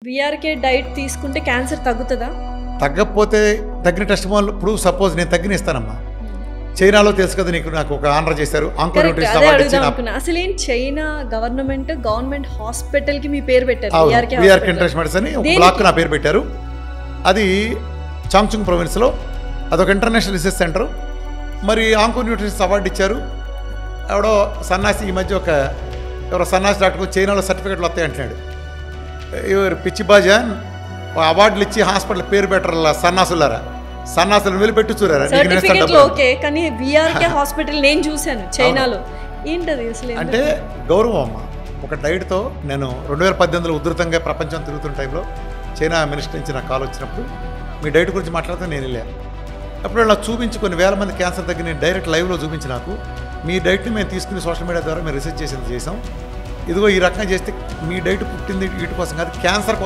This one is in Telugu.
వీఆర్కే డైట్ తీసుకుంటే క్యాన్సర్ తగ్గుతుందా? తగ్గకపోతే తగ్గిన టెస్ట్ మాల్ ఇప్పుడు సపోజ్ నేను తగ్గిన ఇస్తానమ్మా. చైనాలో తెలుసు కదా నీకు, నాకు ఒక ఆనర్ చేశారు ఆంకో న్యూట్రిషన్ అవార్డు ఇచ్చిన. అసలు ఏం చైనా గవర్నమెంట్ హాస్పిటల్ కి మీ పేరు పెట్టారు, వీఆర్కే ఇంటర్నేషనల్ మెడిసిన్ అని ఒక బ్లాక్ నా పేరు పెట్టారు. అది చాంగ్చుంగ్ ప్రొవిన్స్లో అదొక ఇంటర్నేషనల్ రీసెర్చ్ సెంటర్. మరి ఆంకో న్యూట్రిషన్ అవార్డు ఇచ్చారు. ఎవడో సన్నాసి ఈ మధ్య ఎవరో సన్నాసి డాక్టర్ చైనాలో సర్టిఫికెట్లు వస్తాయి అంటున్నాడు. ఎవరు పిచ్చిబాజాన్ అవార్డులు ఇచ్చి హాస్పిటల్ పేరు పెట్టరు సన్నాసులారా, సన్నాసులను వెళ్ళిపెట్టు చూరారా. ఓకే, కానీ వీఆర్కే హాస్పిటల్ నేను చూశాను చైనాలో. ఏంటది అసలు? అంటే గౌరవం అమ్మ. ఒక డైట్తో నేను 2018లో ఉధృతంగా ప్రపంచం తిరుగుతున్న టైంలో చైనా మినిస్టర్ నుంచి నాకు కాల్ వచ్చినప్పుడు మీ డైట్ గురించి మాట్లాడితే నేను వెళ్ళాను. అప్పుడు అలా చూపించి కొన్ని వేల మంది క్యాన్సర్ దగ్గర నేను డైరెక్ట్ లైవ్లో చూపించి నాకు మీ డైట్ని మేము తీసుకుని సోషల్ మీడియా ద్వారా మేము రీసెర్చ్ చేసాం. ఇదిగో ఈ రకంగా చేస్తే మీ డైట్ పుట్టింది వీటి కోసం కాదు, క్యాన్సర్ కోసం.